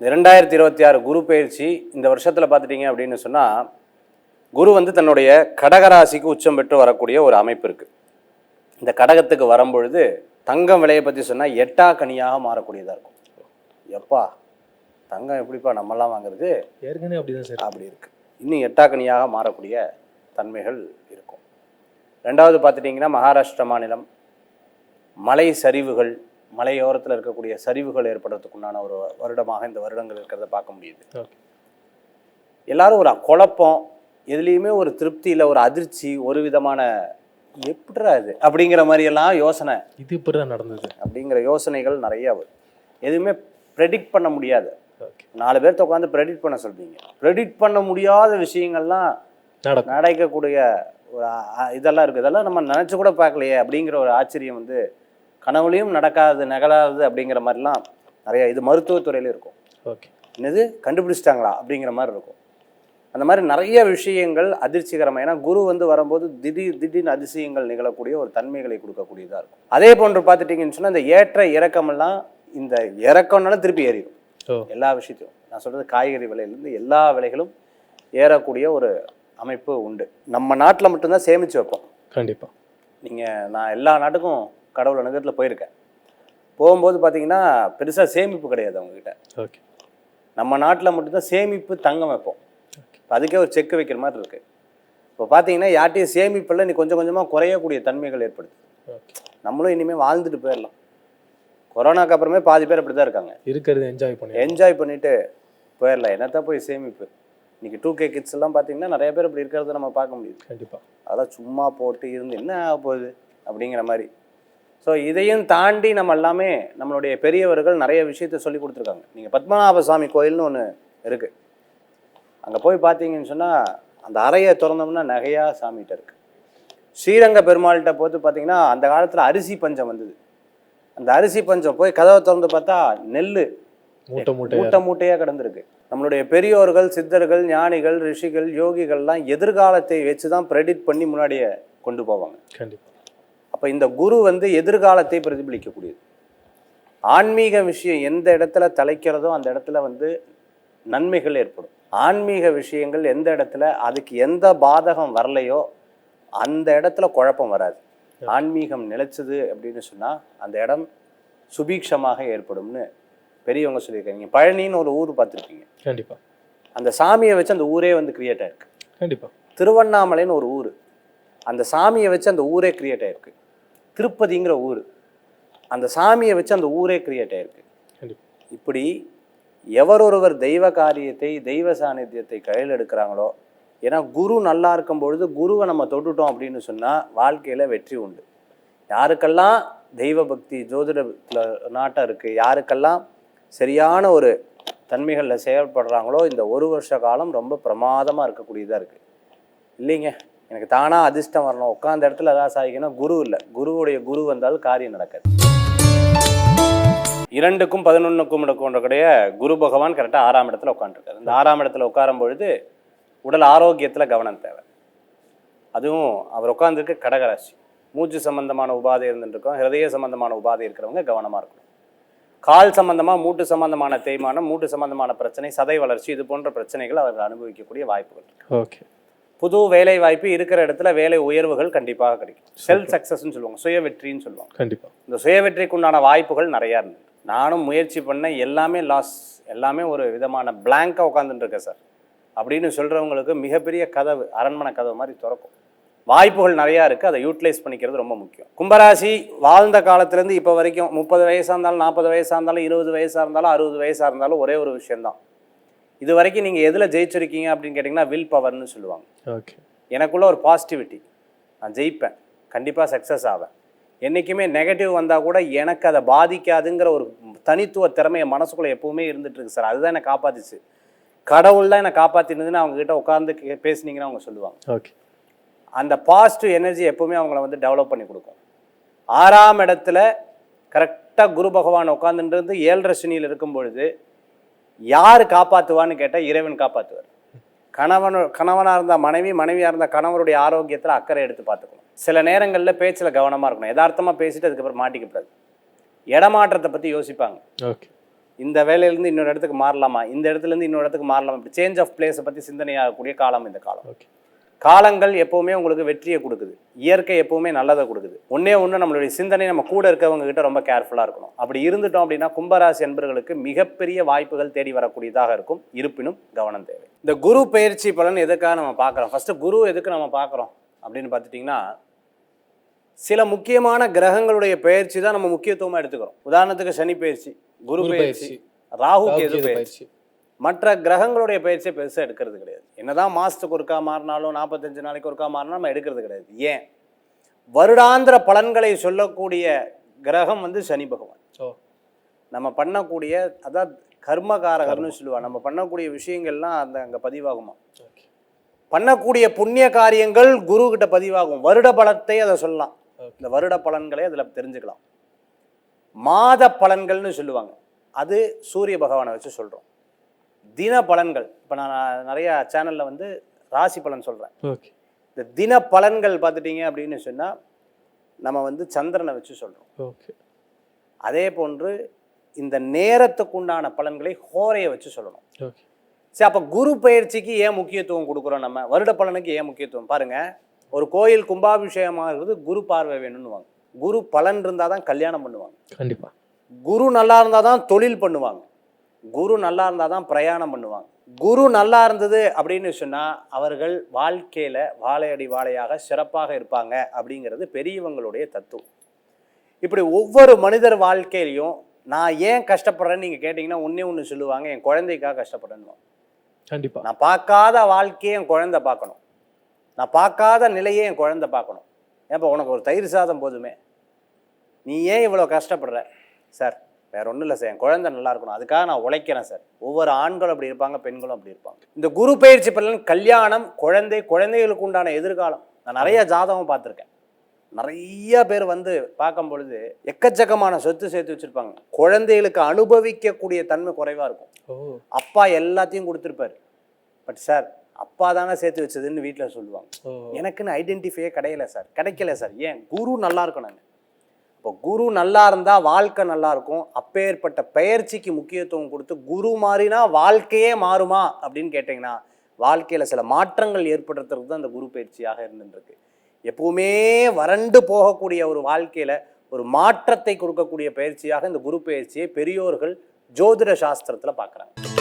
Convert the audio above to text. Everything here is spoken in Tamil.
2026 குரு பயிற்சி இந்த வருஷத்தில் பார்த்துட்டிங்க அப்படின்னு சொன்னால், குரு வந்து தன்னுடைய கடகராசிக்கு உச்சம் பெற்று வரக்கூடிய ஒரு அமைப்பு இருக்குது. இந்த கடகத்துக்கு வரும்பொழுது தங்கம் விலையை பற்றி சொன்னால் எட்டா கனியாக மாறக்கூடியதாக இருக்கும். எப்பா தங்கம் எப்படிப்பா நம்மெல்லாம் வாங்குறது, ஏற்கனவே அப்படிதான் சார் அப்படி இருக்குது. இன்னும் எட்டா கனியாக மாறக்கூடிய தன்மைகள் இருக்கும். ரெண்டாவது பார்த்துட்டிங்கன்னா, மகாராஷ்டிரா மாநிலம் மலை சரிவுகள், மலையோரத்தில் இருக்கக்கூடிய சரிவுகள் ஏற்படுறதுக்குண்டான ஒரு வருடமாக இந்த வருடங்கள் இருக்கிறத பார்க்க முடியுது. எல்லாரும் ஒரு குழப்பம், எதுலேயுமே ஒரு திருப்தி இல்லை, ஒரு அதிர்ச்சி, ஒரு விதமான எப்படிரா இது அப்படிங்கிற மாதிரியெல்லாம் யோசனை, இது இப்படி தான் நடந்தது அப்படிங்கிற யோசனைகள் நிறையா வரும். எதுவுமே ப்ரெடிக்ட் பண்ண முடியாது. 4 பேர்த்த உட்காந்து ப்ரெடிக்ட் பண்ண சொல்றீங்க, ப்ரெடிக்ட் பண்ண முடியாத விஷயங்கள்லாம் நடக்கக்கூடிய ஒரு இதெல்லாம் இருக்குது. இதெல்லாம் நம்ம நினச்சி கூட பார்க்கலையே அப்படிங்கிற ஒரு ஆச்சரியம் வந்து கனவுலையும் நடக்காது, நகலாது அப்படிங்கிற மாதிரிலாம் நிறையா. இது மருத்துவத்துறையில இருக்கும். என்னது கண்டுபிடிச்சிட்டாங்களா அப்படிங்கிற மாதிரி இருக்கும். அந்த மாதிரி நிறைய விஷயங்கள் அதிர்ச்சிகரமாக. ஏன்னா குரு வந்து வரும்போது திடீர்னு அதிசயங்கள் நிகழக்கூடிய ஒரு தன்மைகளை கொடுக்கக்கூடியதாக இருக்கும். அதே போன்று பார்த்துட்டிங்கன்னு சொன்னால், இந்த ஏற்ற இறக்கமெல்லாம், இந்த இறக்கம்னாலும் திருப்பி ஏறிடும் எல்லா விஷயத்தையும். நான் சொல்கிறது காய்கறி விலையிலேருந்து எல்லா விலைகளும் ஏறக்கூடிய ஒரு அமைப்பு உண்டு. நம்ம நாட்டில் மட்டும்தான் சேமித்து வைப்போம். கண்டிப்பாக நான் எல்லா நாட்டுக்கும் கடவுள் அனுகத்தில் போயிருக்கேன். போகும்போது பார்த்தீங்கன்னா பெருசாக சேமிப்பு கிடையாது அவங்கக்கிட்ட. நம்ம நாட்டில் மட்டும்தான் சேமிப்பு தங்கம் வைப்போம். அதுக்கே ஒரு செக்கு வைக்கிற மாதிரி இருக்குது. இப்போ பார்த்தீங்கன்னா யார்ட்டையும் சேமிப்பில் நீ கொஞ்சம் கொஞ்சமாக குறையக்கூடிய தன்மைகள் ஏற்படுது. நம்மளும் இனிமேல் வாழ்ந்துட்டு போயிடலாம். கொரோனாக்கு அப்புறமே பாதி பேர் அப்படி தான் இருக்காங்க. இருக்கிறது என்ஜாய் பண்ணிட்டு போயிடலாம். என்னத்தான் போய் சேமிப்பு. இன்னைக்கு 2K கிட்ஸ் எல்லாம் பார்த்தீங்கன்னா நிறைய பேர் இப்படி இருக்கிறத நம்ம பார்க்க முடியுது. கண்டிப்பாக அதெல்லாம் சும்மா போட்டு இருந்து என்ன ஆக போகுது அப்படிங்கிற மாதிரி. ஸோ இதையும் தாண்டி நம்ம எல்லாமே நம்மளுடைய பெரியவர்கள் நிறைய விஷயத்த சொல்லி கொடுத்துருக்காங்க. நீங்கள் பத்மநாப சுவாமி கோயில்னு ஒன்று இருக்குது. அங்கே போய் பார்த்தீங்கன்னு சொன்னால், அந்த அறையை திறந்தோம்னா நகையாக சாமிகிட்ட இருக்குது. ஸ்ரீரங்க பெருமாள்கிட்ட போட்டு பார்த்தீங்கன்னா, அந்த காலத்தில் அரிசி பஞ்சம் வந்தது. அந்த அரிசி பஞ்சம் போய் கதவை திறந்து பார்த்தா நெல் மூட்டையாக கிடந்திருக்கு. நம்மளுடைய பெரியோர்கள், சித்தர்கள், ஞானிகள், ரிஷிகள், யோகிகள்லாம் எதிர்காலத்தை வச்சு தான் ப்ரெடிக்ட் பண்ணி முன்னாடியே கொண்டு போவாங்க. கண்டிப்பாக. அப்போ இந்த குரு வந்து எதிர்காலத்தை பிரதிபலிக்கக்கூடியது. ஆன்மீக விஷயம் எந்த இடத்துல தலைக்கிறதோ அந்த இடத்துல வந்து நன்மைகள் ஏற்படும். ஆன்மீக விஷயங்கள் எந்த இடத்துல அதுக்கு எந்த பாதகம் வரலையோ அந்த இடத்துல குழப்பம் வராது. ஆன்மீகம் நிலைச்சது அப்படின்னு சொன்னால் அந்த இடம் சுபீக்ஷமாக ஏற்படும்னு பெரியவங்க சொல்லியிருக்காங்க. நீங்கள் பழனின்னு ஒரு ஊர் பார்த்துருப்பீங்க. கண்டிப்பாக. அந்த சாமியை வச்சு அந்த ஊரே வந்து கிரியேட் ஆயிருக்கு. கண்டிப்பாக. திருவண்ணாமலைன்னு ஒரு ஊர், அந்த சாமியை வச்சு அந்த ஊரே கிரியேட் ஆயிருக்கு. திருப்பதிங்கிற ஊர், அந்த சாமியை வச்சு அந்த ஊரே கிரியேட் ஆயிருக்கு. இப்படி எவரொருவர் தெய்வ காரியத்தை, தெய்வ சாநித்தியத்தை கையில் எடுக்கிறாங்களோ, ஏன்னா குரு நல்லா இருக்கும் பொழுது குருவை நம்ம தொட்டுட்டோம் அப்படின்னு சொன்னால் வாழ்க்கையில் வெற்றி உண்டு. யாருக்கெல்லாம் தெய்வ பக்தி ஜோதிடத்தில் நாட்டம் இருக்குது, யாருக்கெல்லாம் சரியான ஒரு தன்மைகளில் செயல்படுறாங்களோ, இந்த ஒரு வருஷ காலம் ரொம்ப பிரமாதமாக இருக்கக்கூடியதாக இருக்குது. இல்லைங்க எனக்கு தானாக அதிர்ஷ்டம் வரணும், உட்காந்த இடத்துல ஏதாவது சாதிக்கணும், குரு இல்லை. குருவுடைய குரு வந்தாலும் காரியம் நடக்காது. 2க்கும் 11க்கும் இடக்கூடிய குரு பகவான் கரெக்டாக 6ஆம் இடத்துல உட்காந்துருக்காரு. இந்த 6ஆம் இடத்துல உட்காரும் பொழுது உடல் ஆரோக்கியத்தில் கவனம் தேவை. அதுவும் அவர் உட்காந்துருக்கு கடகராசி. மூச்சு சம்பந்தமான உபாதை இருந்துருக்கோம், ஹிருதய சம்பந்தமான உபாதை இருக்கிறவங்க கவனமாக இருக்கணும். கால் சம்பந்தமாக, மூட்டு சம்பந்தமான தேய்மானம், மூட்டு சம்பந்தமான பிரச்சனை, சதை வளர்ச்சி, இது போன்ற பிரச்சனைகள் அவர்கள் அனுபவிக்கக்கூடிய வாய்ப்புகள். புது வேலை வாய்ப்பு இருக்கிற இடத்துல வேலை உயர்வுகள் கண்டிப்பாக கிடைக்கும். செல்ஃப் சக்சஸ்ன்னு சொல்லுவாங்க, சுய வெற்றின்னு சொல்லுவாங்க. கண்டிப்பாக இந்த சுய வெற்றிக்குண்டான வாய்ப்புகள் நிறையா இருந்தது. நானும் முயற்சி பண்ண எல்லாமே லாஸ், எல்லாமே ஒரு விதமான பிளாங்காக உட்காந்துட்டு இருக்கேன் சார் அப்படின்னு சொல்கிறவங்களுக்கு மிகப்பெரிய கதவு, அரண்மனை கதவு மாதிரி திறக்கும். வாய்ப்புகள் நிறையா இருக்குது, அதை யூட்டிலைஸ் பண்ணிக்கிறது ரொம்ப முக்கியம். கும்பராசி வாழ்ந்த காலத்துலேருந்து இப்போ வரைக்கும் 30 வயசாக இருந்தாலும், 40 வயசாக இருந்தாலும், 20 வயசாக இருந்தாலும், 60 வயசாக இருந்தாலும் ஒரே ஒரு விஷயந்தான். இது வரைக்கும் நீங்கள் எதில் ஜெயிச்சிருக்கீங்க அப்படின்னு கேட்டிங்கன்னா வில் பவர்னு சொல்லுவாங்க. எனக்குள்ள ஒரு பாசிட்டிவிட்டி, நான் ஜெயிப்பேன், கண்டிப்பாக சக்ஸஸ் ஆவேன். என்றைக்குமே நெகட்டிவ் வந்தால் கூட எனக்கு அதை பாதிக்காதுங்கிற ஒரு தனித்துவ திறமையை மனசுக்குள்ளே எப்போவுமே இருந்துட்டு இருக்கு சார். அதுதான் என்னை காப்பாற்றிச்சு. கடவுள் தான் என்னை காப்பாற்றினதுன்னு அவங்ககிட்ட உட்காந்து பேசுனீங்கன்னா அவங்க சொல்லுவாங்க. அந்த பாசிட்டிவ் எனர்ஜி எப்போவுமே அவங்கள வந்து டெவலப் பண்ணி கொடுக்கும். 6ஆம் இடத்துல கரெக்டாக குரு பகவான் உட்காந்துட்டு 7.5 சனியில் இருக்கும் பொழுது யார் காப்பாற்றுவான்னு கேட்டால் இறைவன் காப்பாற்றுவார். கணவனாக இருந்தால் மனைவி, மனைவியாக இருந்தால் கணவருடைய ஆரோக்கியத்தில் அக்கறை எடுத்து பார்த்துக்கணும். சில நேரங்களில் பேச்சில் கவனமாக இருக்கணும். யதார்த்தமாக பேசிட்டு அதுக்கப்புறம் மாட்டிக்கப்படாது. இடமாற்றத்தை பற்றி யோசிப்பாங்க. இந்த வேலையிலேருந்து இன்னொரு இடத்துக்கு மாறலாமா, இந்த இடத்துலேருந்து இன்னொரு இடத்துக்கு மாறலாமா, இப்படி சேஞ்ச் ஆஃப் பிளேஸை பற்றி சிந்தனையாகக்கூடிய காலம் இந்த காலம். ஓகே. காலங்கள் எப்போவுமே உங்களுக்கு வெற்றியை கொடுக்குது, இயற்கை எப்போவுமே நல்லதை கொடுக்குது. ஒன்றே நம்மளுடைய சிந்தனை நம்ம கூட இருக்கவங்க கிட்ட ரொம்ப கேர்ஃபுல்லாக இருக்கணும். அப்படி இருந்துட்டோம் அப்படின்னா கும்பராசி அன்பர்களுக்கு மிகப்பெரிய வாய்ப்புகள் தேடி வரக்கூடியதாக இருக்கும். இருப்பினும் கவனம் தேவை. இந்த குரு பயிற்சி பலன் எதுக்காக நம்ம பார்க்குறோம்? ஃபஸ்ட்டு குரு எதுக்கு நம்ம பார்க்குறோம் அப்படின்னு பார்த்துட்டிங்கன்னா, சில முக்கியமான கிரகங்களுடைய பயிற்சி தான் நம்ம முக்கியத்துவமாக எடுத்துக்கிறோம். உதாரணத்துக்கு சனி பயிற்சி, குரு பயிற்சி, ராகு கேது பயிற்சி. மற்ற கிரகங்களுடைய பயிற்சியை பெருசாக எடுக்கிறது கிடையாது. என்னதான் மாதத்துக்கு ஒருக்கா மாறினாலும் 45 நாளைக்கு ஒருக்கா மாறினாலும் நம்ம எடுக்கிறது கிடையாது. ஏன்? வருடாந்திர பலன்களை சொல்லக்கூடிய கிரகம் சனி பகவான். நம்ம பண்ணக்கூடிய அதாவது கர்மகாரகர்னு சொல்லுவா. நம்ம பண்ணக்கூடிய விஷயங்கள்லாம் அங்கே பதிவாகுமா, பண்ணக்கூடிய புண்ணிய காரியங்கள் குரு கிட்ட பதிவாகும். வருட பலத்தை அதை சொல்லலாம். இந்த வருட பலன்களை அதில் தெரிஞ்சுக்கலாம். மாத பலன்கள்னு சொல்லுவாங்க, அது சூரிய பகவானை வச்சு சொல்கிறோம். தின பலன்கள், இப்போ நான் நிறைய சேனலில் ராசி பலன் சொல்கிறேன். இந்த தின பலன்கள் பார்த்துட்டீங்க அப்படின்னு சொன்னால் நம்ம சந்திரனை வச்சு சொல்கிறோம். அதே போன்று இந்த நேரத்துக்கு உண்டான பலன்களை ஹோரையை வச்சு சொல்லணும். சரி, அப்போ குரு பயிற்சிக்கு ஏன் முக்கியத்துவம் கொடுக்குறோம்? நம்ம வருட பலனுக்கு ஏன் முக்கியத்துவம்? பாருங்கள், ஒரு கோயில் கும்பாபிஷேகமாகிறது குரு பார்வை வேணும்னுவாங்க. குரு பலன் இருந்தால் தான் கல்யாணம் பண்ணுவாங்க. கண்டிப்பாக. குரு நல்லா இருந்தால் தான் தொழில் பண்ணுவாங்க. குரு நல்லா இருந்தால் தான் பிரயாணம் பண்ணுவாங்க. குரு நல்லா இருந்தது அப்படின்னு சொன்னால் அவர்கள் வாழ்க்கையில் வாழையடி வாழையாக சிறப்பாக இருப்பாங்க அப்படிங்கிறது பெரியவங்களுடைய தத்துவம். இப்படி ஒவ்வொரு மனிதர் வாழ்க்கையிலையும் நான் ஏன் கஷ்டப்படுறேன்னு நீங்கள் கேட்டிங்கன்னா ஒன்று சொல்லுவாங்க, என் குழந்தைக்காக கஷ்டப்படுறேன்னு. கண்டிப்பாக. நான் பார்க்காத வாழ்க்கையை என் குழந்தை பார்க்கணும், நான் பார்க்காத நிலையை என் குழந்தை பார்க்கணும். ஏன்ப்பா உனக்கு ஒரு தயிர் சாதம் போதுமே, நீ ஏன் இவ்வளோ கஷ்டப்படுற? சார் வேற ஒன்றும் இல்லை சார், என் குழந்தை நல்லா இருக்கணும், அதுக்காக நான் உழைக்கிறேன் சார். ஒவ்வொரு ஆண்களும் அப்படி இருப்பாங்க, பெண்களும் அப்படி இருப்பாங்க. இந்த குரு பயிற்சி பலன் கல்யாணம், குழந்தைகளுக்கு உண்டான எதிர்காலம். நான் நிறைய ஜாதகம் பார்த்துருக்கேன். நிறைய பேர் பார்க்கும் பொழுது எக்கச்சக்கமான சொத்து சேர்த்து வச்சிருப்பாங்க. குழந்தைகளுக்கு அனுபவிக்கக்கூடிய தன்மை குறைவாக இருக்கும். அப்பா எல்லாத்தையும் கொடுத்துருப்பாரு, பட் சார் அப்பா தானே சேர்த்து வச்சதுன்னு வீட்டில் சொல்லுவாங்க. எனக்குன்னு ஐடென்டிஃபையே கிடைக்கல சார். ஏன்? குரு நல்லா இருக்கணும். இப்போ குரு நல்லா இருந்தால் வாழ்க்கை நல்லா இருக்கும். அப்பேற்பட்ட பயிற்சிக்கு முக்கியத்துவம் கொடுத்து குரு மாறினா வாழ்க்கையே மாறுமா அப்படின்னு கேட்டிங்கன்னா, வாழ்க்கையில் சில மாற்றங்கள் ஏற்படுறதுக்கு தான் இந்த குரு பயிற்சியாக இருந்துருக்கு. எப்பவுமே வறண்டு போகக்கூடிய ஒரு வாழ்க்கையில் ஒரு மாற்றத்தை கொடுக்கக்கூடிய பயிற்சியாக இந்த குரு பயிற்சியை பெரியோர்கள் ஜோதிட சாஸ்திரத்தில் பார்க்குறாங்க.